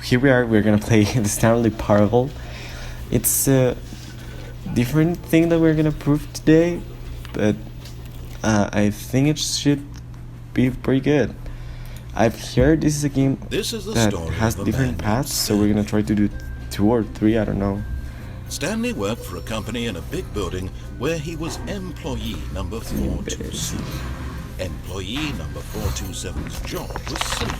here we are. We're gonna play the Stanley Parable. It's a different thing that we're gonna prove today, but I think it should be pretty good. I've heard this is a game that has different paths, so we're gonna try to do 2 or 3, I don't know. Stanley worked for a company in a big building where he was employee number 427. Employee number 427's job was simple.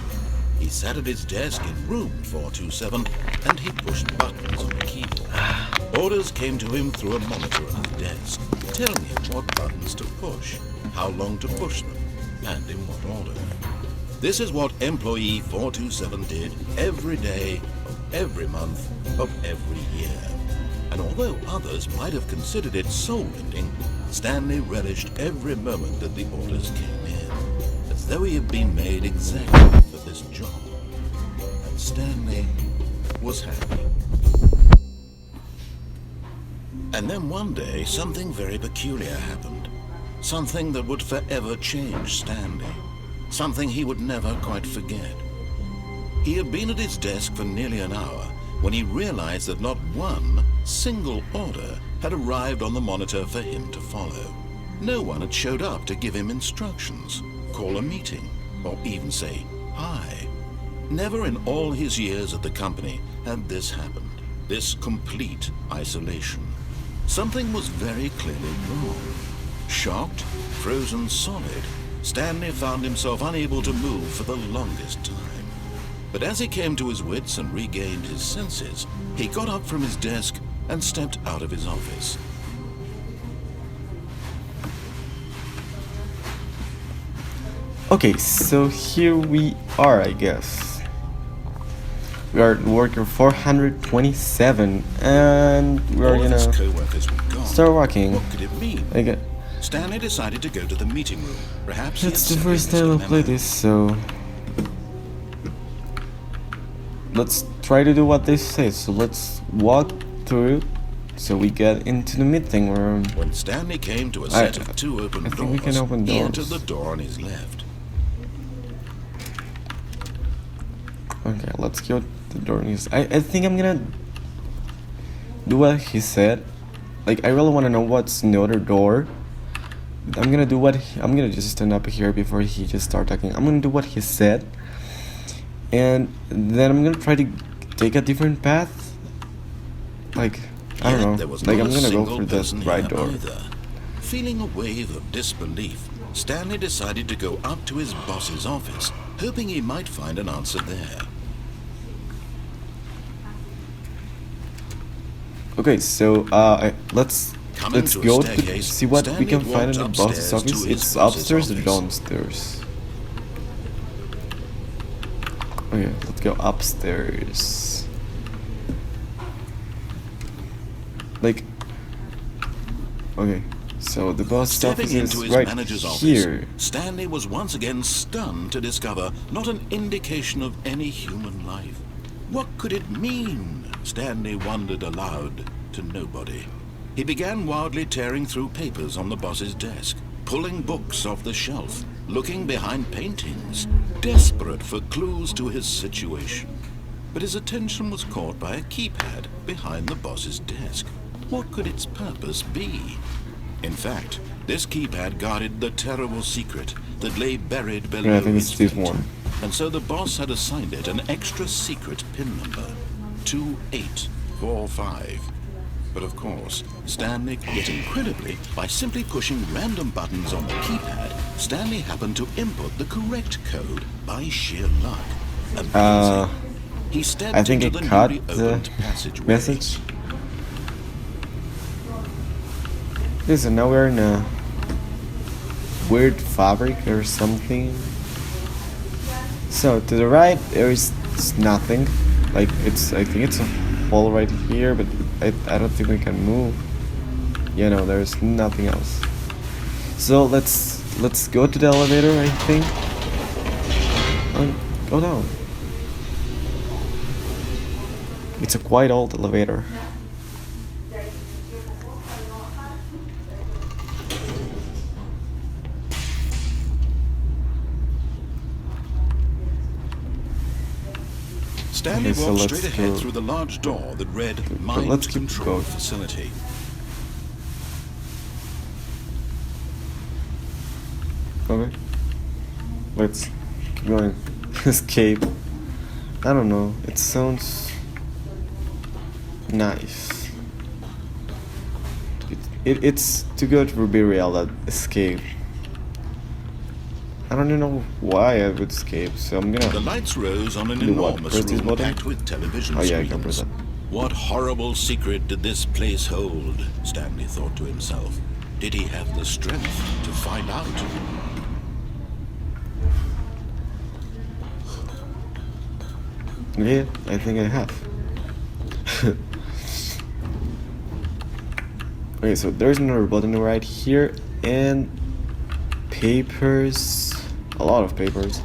He sat at his desk in room 427 and he pushed buttons on the keyboard. Orders came to him through a monitor on his desk, telling him what buttons to push, how long to push them, and in what order. This is what employee 427 did every day of every month of every year. And although others might have considered it soul-ending, Stanley relished every moment that the orders came in, as though he had been made exactly for this job. And Stanley was happy. And then one day, something very peculiar happened. Something that would forever change Stanley. Something he would never quite forget. He had been at his desk for nearly an hour when he realized that not one single order had arrived on the monitor for him to follow. No one had showed up to give him instructions, call a meeting, or even say hi. Never in all his years at the company had this happened, this complete isolation. Something was very clearly wrong. Shocked, frozen solid, Stanley found himself unable to move for the longest time. But as he came to his wits and regained his senses, he got up from his desk and stepped out of his office. Okay, so here we are, I guess. We are worker 427, and we're All of his gonna co-workers were gone. start walking. What could it mean? Okay, Stanley decided to go to the meeting room. Perhaps it's the first time I play this, so let's try to do what they say. So let's walk through so we get into the meeting room. When Stanley came to a set of 2 open I doors, think we can open he doors. entered the door on his left. Okay, let's go to the door. I think I'm gonna do what he said. Like, I really want to know what's in the other door. I'm gonna do I'm gonna just stand up here before he just start talking. I'm gonna do what he said, and then I'm gonna try to take a different path. Like, I don't know. Like, I'm gonna go for this right door. Feeling a wave of disbelief, Stanley decided to go up to his boss's office, hoping he might find an answer there. Okay, so let's go to see what we can find in the boss's office. It's upstairs or downstairs? Okay, let's go upstairs. Like, okay, so the boss's office is right here. Stanley was once again stunned to discover not an indication of any human life. What could it mean? Stanley wondered aloud to nobody. He began wildly tearing through papers on the boss's desk, pulling books off the shelf, looking behind paintings, desperate for clues to his situation. But his attention was caught by a keypad behind the boss's desk. What could its purpose be? In fact, this keypad guarded the terrible secret that lay buried below I think his it's this feet. one. And so the boss had assigned it an extra secret pin number, 2845. But of course, Stanley, yet incredibly, by simply pushing random buttons on the keypad, Stanley happened to input the correct code by sheer luck. Amazing. He stepped I think into it the cut newly the opened passageway. message. Listen, now we're in a weird fabric or something. So to the right there is nothing. Like, I think it's a hole right here, but I don't think we can move. Yeah, no, there's nothing else. So let's go to the elevator, I think. Go down. It's a quite old elevator. Stanley Okay, so walked let's straight ahead go. through the large door that read But let's Mind keep Control going. Facility. Okay. Let's keep going. Escape. I don't know. It sounds nice. It's too good to be real, that escape. I don't even know why I would escape, so I'm The gonna lights rose on an do what? enormous Press this room button? packed with television Oh yeah, I screens. can press that. What horrible secret did this place hold? Stanley thought to himself. Did he have the strength to find out? Yeah, I think I have. Okay, so there's another button right here, and papers. A lot of papers.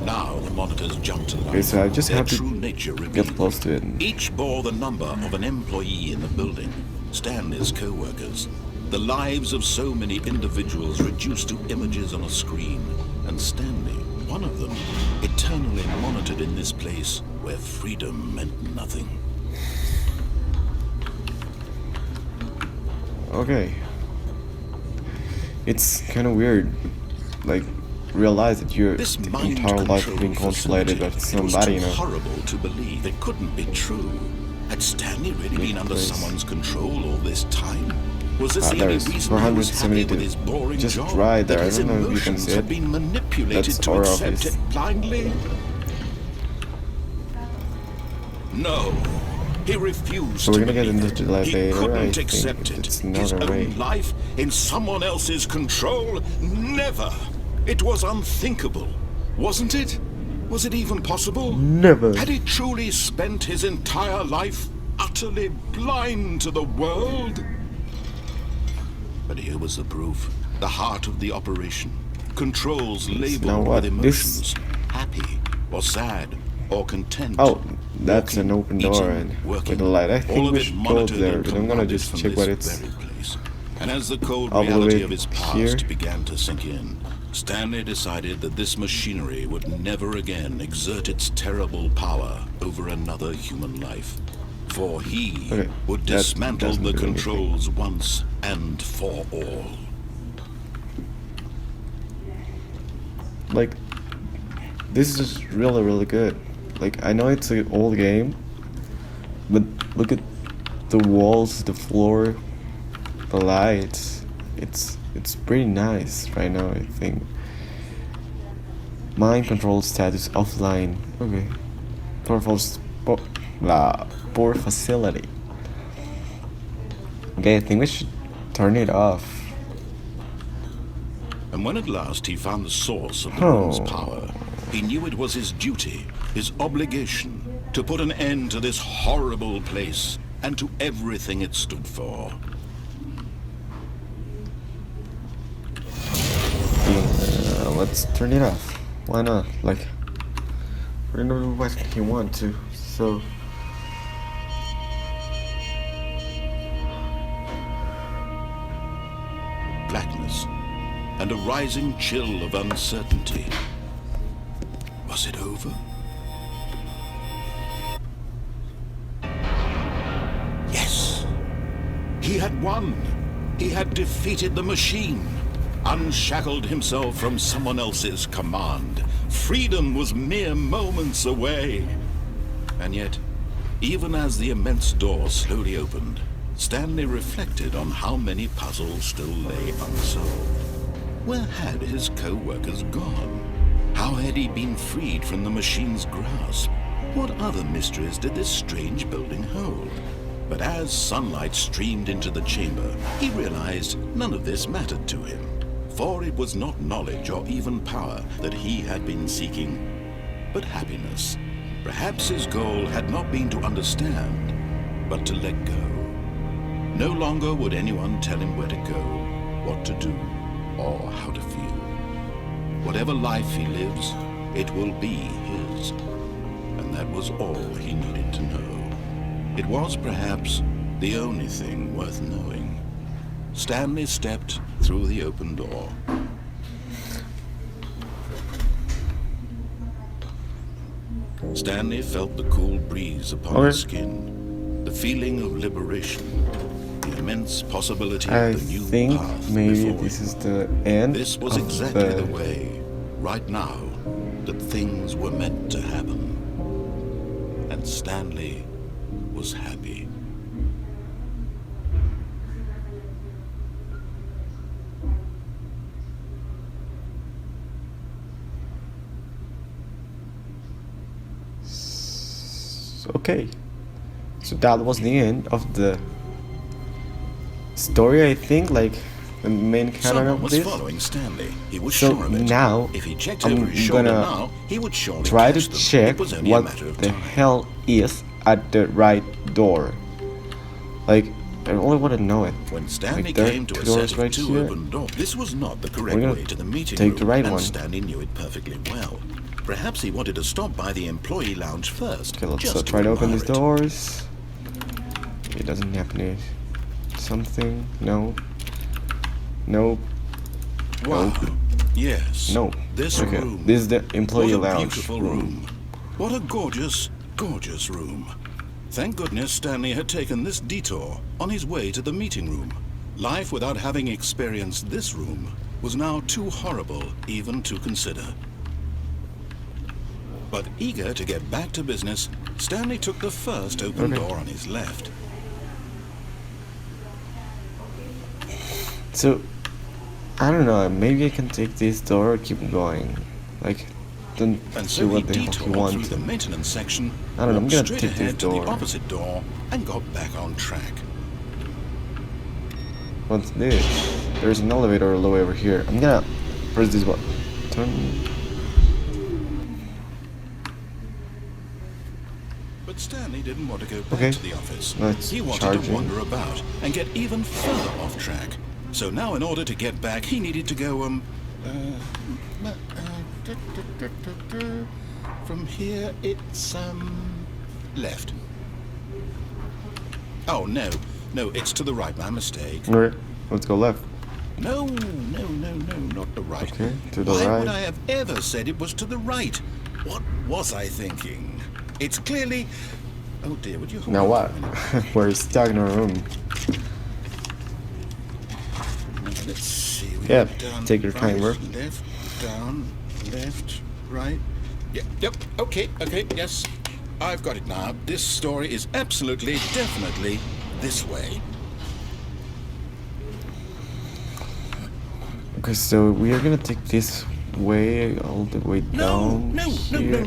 Now the monitors jumped to life. Okay, so I just Their have to true nature get revealed. close to it. Each bore the number of an employee in the building, Stanley's co-workers. The lives of so many individuals reduced to images on a screen, and Stanley, one of them, eternally monitored in this place where freedom meant nothing. Okay. It's kind of weird. Like, realize that your This mind entire life control being contemplated by facility, it was somebody, too you know. horrible to believe. It couldn't be true. Had Stanley really been under place. someone's control all this time? Was this the There only is reason he was happy 472. with his boring Just job? right there. That I his don't know if you can emotions see had it. been manipulated That's to our accept office. it blindly? No. He refused So we're to gonna get believe into it. the life He later, I couldn't think accept it. it's His another way. own life in someone else's control? Never. It was unthinkable. Wasn't it? Was it even possible? Never. Had he truly spent his entire life utterly blind to the world? But here was the proof. The heart of the operation. Controls now labeled what? with emotions. Happy or sad or content. Oh, that's Walking, an open door eating, and working, with a light. I all think of we it should go monitored there, and but I'm gonna commanded just from check what this it's. very place. And as the cold All the reality way of his past here. began to sink in, Stanley decided that this machinery would never again exert its terrible power over another human life. For he Okay, would that dismantle doesn't the do anything. controls once and for all. Like, this is really, really good. Like, I know it's an old game, but look at the walls, the floor, the lights. It's pretty nice right now, I think. Mind control status offline. Okay. Poor facility. Okay, I think we should turn it off. And when at last he found the source of the Oh. room's power, he knew it was his duty, his obligation, to put an end to this horrible place and to everything it stood for. Let's turn it off. Why not? Like, we're gonna do what you want to. So, Blackness and a rising chill of uncertainty. Was it over? Yes. He had won. He had defeated the machine. Unshackled himself from someone else's command. Freedom was mere moments away. And yet, even as the immense door slowly opened, Stanley reflected on how many puzzles still lay unsolved. Where had his co-workers gone? How had he been freed from the machine's grasp? What other mysteries did this strange building hold? But as sunlight streamed into the chamber, he realized none of this mattered to him. For it was not knowledge or even power that he had been seeking, but happiness. Perhaps his goal had not been to understand, but to let go. No longer would anyone tell him where to go, what to do, or how to feel. Whatever life he lives, it will be his. And that was all he needed to know. It was perhaps the only thing worth knowing. Stanley stepped through the open door. Stanley felt the cool breeze upon his skin, the feeling of liberation, the immense possibility I of the new think path maybe before this him. is the end. This was of exactly the way, right now, that things were meant to happen. And Stanley was happy. Okay, so that was the end of the story. I think, like the main canon Someone of was this. following Stanley. He was So sure of it. now If he checked I'm over his shoulder gonna now, he would surely try to catch them. check It was only a what matter of the time. hell is at the right door. Like, I only want to know it. When Stanley Like, there are came to two a doors set right of two here. open doors, this was not the correct We're gonna way to the meeting take room, the right and one. Stanley knew it perfectly well. Perhaps he wanted to stop by the employee lounge first, Okay, let's just try to open admire these it. doors. It doesn't happen here. Something? No. Nope. Wow. Nope. Yes. No. This Okay. room. This is the employee What a lounge beautiful room. What a gorgeous, gorgeous room. Thank goodness Stanley had taken this detour on his way to the meeting room. Life without having experienced this room was now too horrible even to consider. But eager to get back to business, Stanley took the first open Okay. door on his left. So, I don't know, maybe I can take this door or keep going. Like, don't And see so he what the hell he detoured through wants. the maintenance section, I don't know, I'm walked gonna straight take this ahead to the door. opposite door, and got back on track. What's this? There's an elevator all the way over here. I'm gonna press this button. Turn. But Stanley didn't want to go back Okay. to the office. Let's He wanted charge to in. wander about and get even further off track. So now in order to get back, he needed to go, from here it's, left. Oh, no, it's to the right, my mistake. Alright, let's go left. No, not the right. Okay, to the Why right. would I have ever said it was to the right? What was I thinking? It's clearly... Oh dear, would you hold Now on what? for a minute? We're stuck in our room. Let's see. We Yeah, have down, take your time, bro. Left, down, left, right. Yep, okay, yes. I've got it now. This story is absolutely, definitely this way. Okay, so we are gonna take this way all the way down. No. here.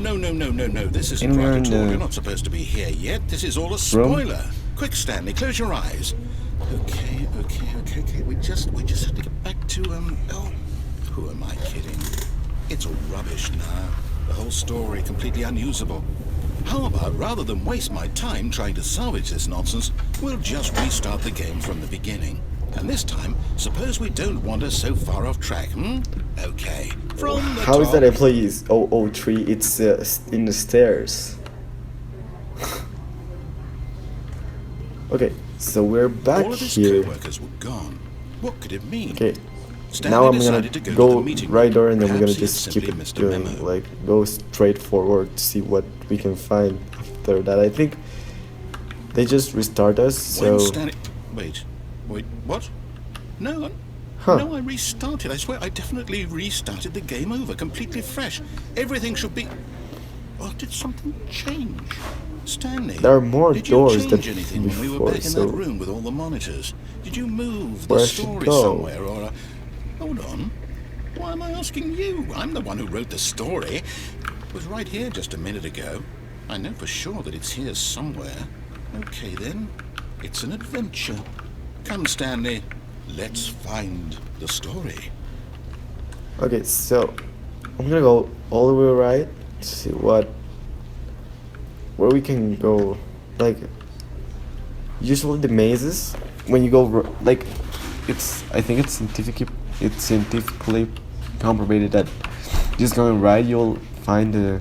This isn't And we're right in at all. the You're not supposed to be here yet. This is all a spoiler. Quick, Stanley, close your eyes. Okay. We just have to get back to, oh, who am I kidding? It's all rubbish now. The whole story completely unusable. How about, rather than waste my time trying to salvage this nonsense, we'll just restart the game from the beginning. And this time, suppose we don't wander so far off track, Okay. From the How is top. that employees 003? It's in the stairs. Okay, so we're back All of his here. co-workers were gone. What could it mean? Okay, Stanley now I'm gonna decided to go to go the meeting right room. door and then we're gonna Perhaps he had just keep simply it missed a doing, memo. like, go straight forward to see what we can find after that. I think they just restart us, so... When Stanley... Wait, what? No, no, I restarted. I swear, I definitely restarted the game over, completely fresh. Everything should be... Or did something change? Stanley, There are more did doors you than change anything when we were before, back in so- that room with all the monitors? Did you move the Where I should story go? somewhere, or... Hold on. Why am I asking you? I'm the one who wrote the story. It was right here just a minute ago. I know for sure that it's here somewhere. Okay, then. It's an adventure. Come, Stanley. Let's find the story. Okay, so I'm gonna go all the way right to see where we can go. Like, usually the mazes, when you go like, I think it's scientifically comprobated that just going right you'll find the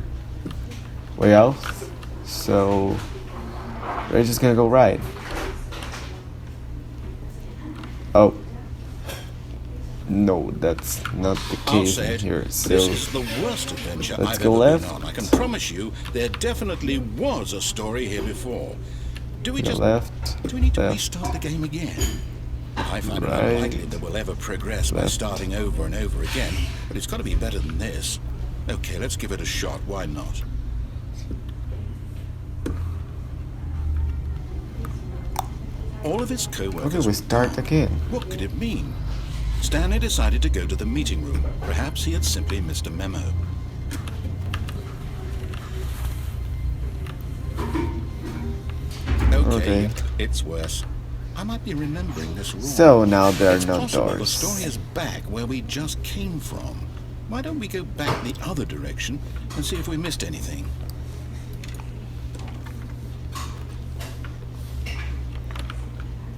way out. So we're just gonna go right. Oh, No, that's not the I'll case say in it. here. So This is the worst adventure let's I've go ever left. been on. I can promise you there definitely was a story here before. Do we Go just... left. Do we need to left, restart the game again? I find it right, unlikely that we'll ever progress by left. starting over and over again, but it's got to be better than this. Okay, let's give it a shot. Why not? All of his co-workers... Okay, we start again. What could it mean? Stanley decided to go to the meeting room. Perhaps he had simply missed a memo. Okay, it's worse. I might be remembering this wrong. So now there are It's no possible doors. the story is back where we just came from. Why don't we go back the other direction and see if we missed anything?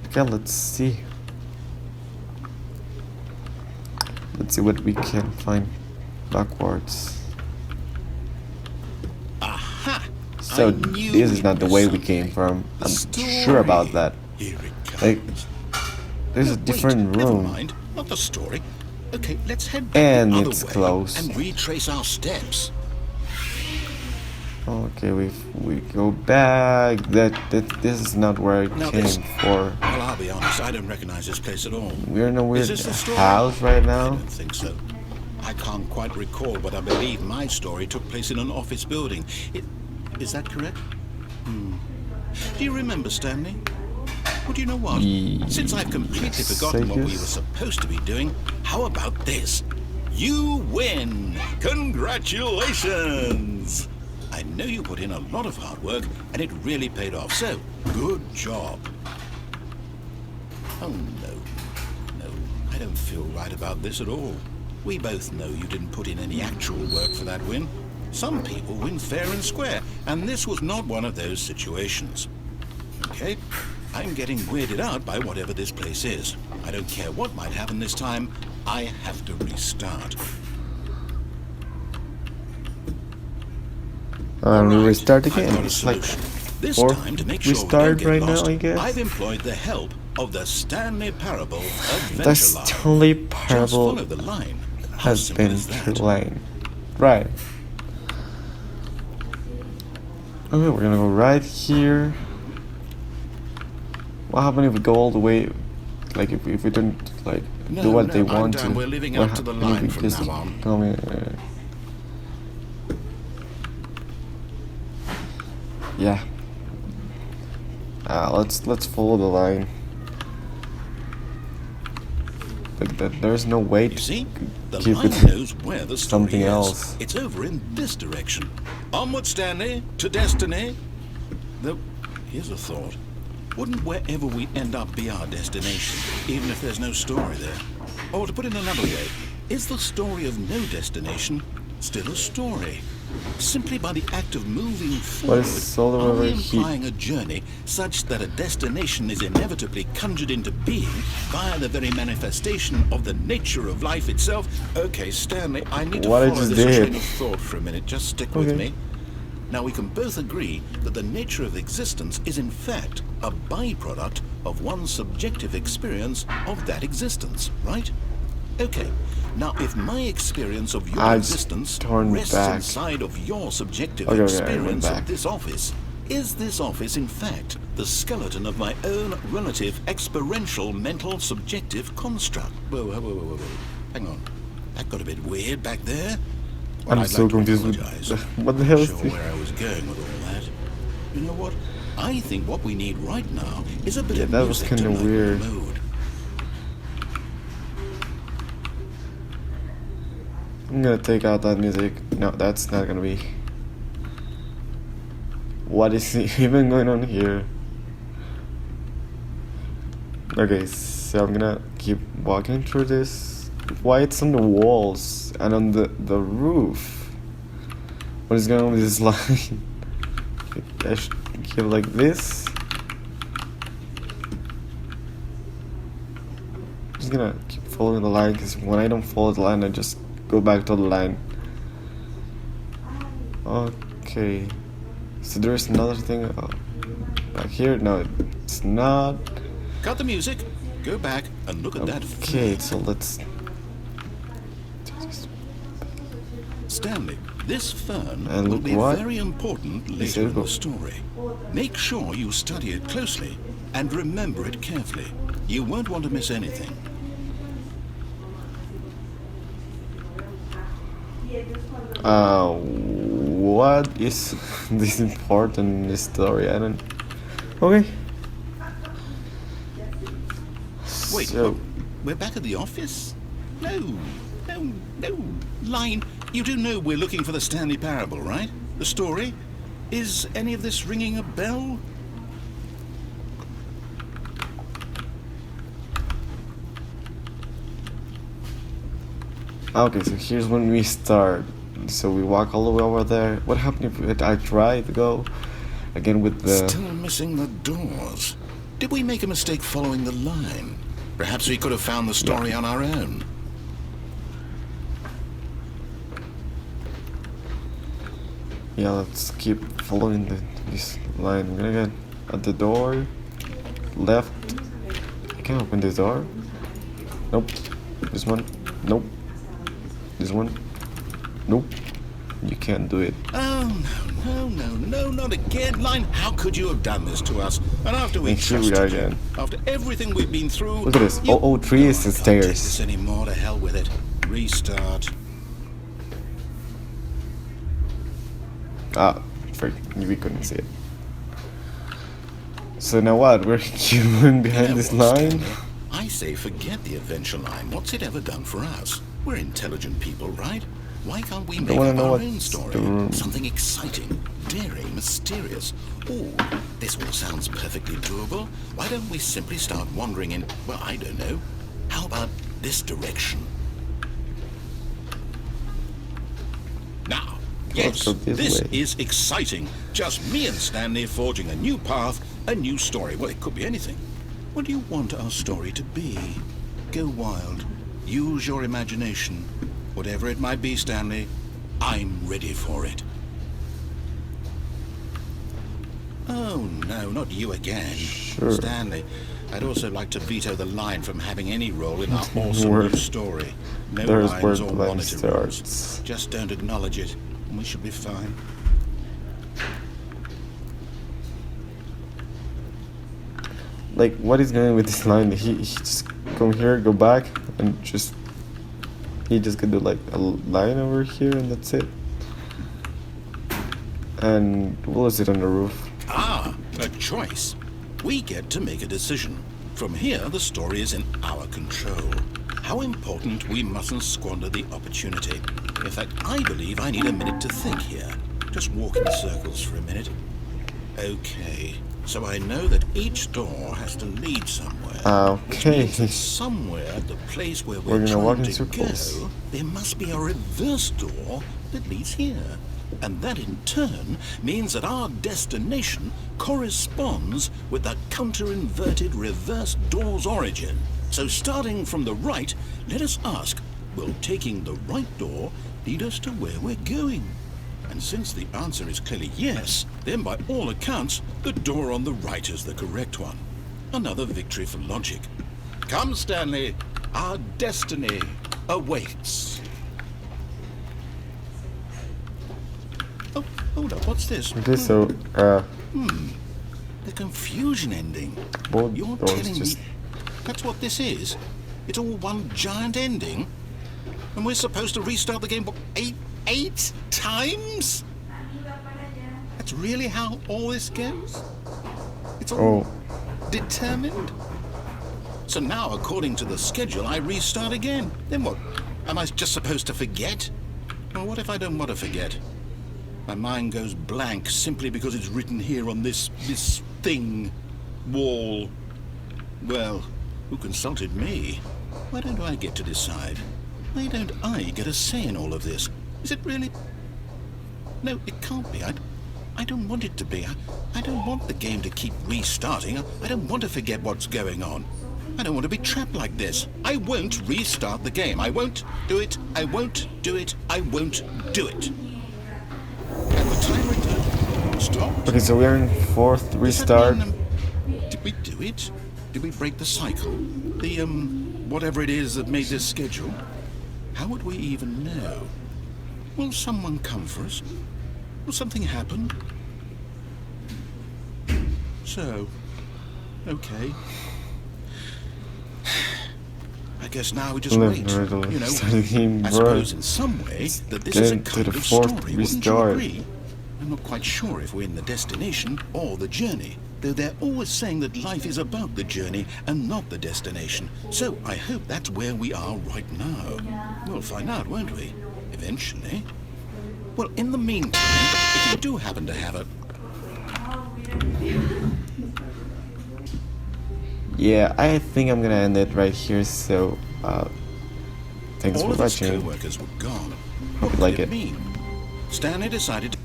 Okay, let's see. Let's see what we can find backwards. Aha! So I knew this is we'd not the miss way we something. came from. The I'm story. sure about that. Here it comes. Like, there's No, a different wait, never room. mind. Not the story. Okay, let's head back And the other it's way closed. and retrace our steps. Okay, we go back. This is not where I Now came this- for. Well, I'll be honest, I don't recognize this place at all. We're in a weird Is this the story? house right I now. don't think so. I can't quite recall, but I believe my story took place in an office building. Is that correct? Do you remember, Stanley? Well, do you know what? Since I've completely Yes, forgotten I what we were guess. supposed to be doing, how about this? You win! Congratulations! I know you put in a lot of hard work, and it really paid off, so good job. Oh, no. No, I don't feel right about this at all. We both know you didn't put in any actual work for that win. Some people win fair and square, and this was not one of those situations. Okay, I'm getting weirded out by whatever this place is. I don't care what might happen this time. I have to restart. And we Right, restart I've again. got a It's like solution. This fourth time, to make sure we restart don't get right lost, now, I guess. I've employed the help of the Stanley Parable Adventure The Line. Stanley Just Parable follow the line. How has simple been is that? line. Right. Okay, we're gonna go right here. What happens if we go all the way? Like if we don't like No, do what no, they I'm want done. to? We're living what up to the happens if line we from just now on. come in, yeah. Let's follow the line. Like that, there's no way You to see, the keep line it knows where the story something is. else. It's over in this direction. Onward, Stanley, to destiny. Though, here's a thought. Wouldn't wherever we end up be our destination, even if there's no story there? Or to put it another way, is the story of no destination still a story? Simply by the act of moving forward, all are over we here? implying a journey such that a destination is inevitably conjured into being via the very manifestation of the nature of life itself? Okay, Stanley, I need to What I follow just this did. train of thought for a minute. Just stick with Okay. me. Now, we can both agree that the nature of existence is in fact a byproduct of one's subjective experience of that existence, right? Okay, now if my experience of your I've existence turned rests back. inside of your subjective Okay, I went experience back. of this office, is this office in fact the skeleton of my own relative experiential mental subjective construct? Whoa. Hang on. That got a bit weird back there. Well, I'm I'd so like to confused with apologize. what the hell is Not this? sure where I was going with all that. You know what? I think what we need right now is a bit Yeah, of that was music to kinda lighten the weird. mood. I'm gonna take out that music. No, that's not gonna be. What is even going on here? Okay, so I'm gonna keep walking through this. Why it's on the walls and on the roof? What is going on with this line? I should keep like this. I'm just gonna keep following the line because when I don't follow the line, I just go back to the line. Okay, so there's another thing back here. No, it's not. Cut the music, go back and look at that. Okay, so let's Stanley, this fern And will look be what? very important It's later in able. the story. Make sure you study it closely and remember it carefully. You won't want to miss anything. What is this important in this story? I don't. Okay. Wait, So, we're back at the office? No, no. Line, you do know we're looking for the Stanley Parable, right? The story? Is any of this ringing a bell? okay, so here's when we start. So we walk all the way over there. What happened if I try to go again with the? Still missing the doors. Did we make a mistake following the line? Perhaps we could have found the story on our own. Yeah, let's keep following this line. I'm gonna get at the door. Left. I can't open this door. Nope. This one. Nope. This one. Nope. You can't do it. Oh, no, not again. Line, how could you have done this to us? And after we And here we trusted are you, again. after everything we've been through... Look at this. you- 003 is the I can't take this stairs. anymore. To hell with it. Restart. Ah, frick. We couldn't see it. So now what? We're queuing behind You know this what, line? Stanley? I say forget the adventure line. What's it ever done for us? We're intelligent people, right? Why can't we make wanna up know our what's own story? the- Something exciting, daring, mysterious. Oh, this all sounds perfectly doable. Why don't we simply start wandering in, well, I don't know. How about this direction? Now, yes, go this this way. is exciting. Just me and Stanley forging a new path, a new story. Well, it could be anything. What do you want our story to be? Go wild. Use your imagination. Whatever it might be, Stanley, I'm ready for it. Oh, no, not you again. Sure. Stanley, I'd also like to veto the line from having any role in our awesome Where- new story. No There's where lines the or line monitor rules. starts. Just don't acknowledge it, and we should be fine. Like, what is going on with this line? He just come here, go back, and just... He just could do like a line over here and that's it. And we'll sit on the roof. Ah, a choice. We get to make a decision. From here, the story is in our control. How important we mustn't squander the opportunity. In fact, I believe I need a minute to think here. Just walk in circles for a minute. Okay, so I know that each door has to lead somewhere. Which Okay. means that somewhere at the place where We're we're gonna walk trying in to circles. go, there must be a reverse door that leads here. And that in turn means that our destination corresponds with the counter-inverted reverse door's origin. So starting from the right, let us ask, will taking the right door lead us to where we're going? And since the answer is clearly yes, then by all accounts, the door on the right is the correct one. Another victory for logic. Come, Stanley, our destiny awaits. Oh, hold up, what's this? Okay, so, The confusion ending. both You're doors telling just... me that's what this is? It's all one giant ending? And we're supposed to restart the game eight times? That's really how all this goes? It's all determined? So now, according to the schedule, I restart again. Then what? Am I just supposed to forget? Well, what if I don't want to forget? My mind goes blank simply because it's written here on this thing, wall. Well, who consulted me? Why don't I get to decide? Why don't I get a say in all of this? Is it really? No, it can't be. I don't want it to be. I don't want the game to keep restarting. I don't want to forget what's going on. I don't want to be trapped like this. I won't restart the game. I won't do it. I won't do it. I won't do it. And the timer stopped. Okay, so we're in fourth Does that restart. mean, did we do it? Did we break the cycle? The, whatever it is that made this schedule? How would we even know? Will someone come for us? Will something happen? So, okay. I guess now we just wait. You know, I suppose in some way that this is a kind of story, wouldn't you agree? I'm not quite sure if we're in the destination or the journey, though they're always saying that life is about the journey and not the destination. So I hope that's where we are right now. We'll find out, won't we? Eventually. Well, in the meantime, if you do happen to have a... Yeah, I think I'm gonna end it right here, so thanks All for of his watching. co-workers were gone. Hope What you like did it. mean? Stanley decided to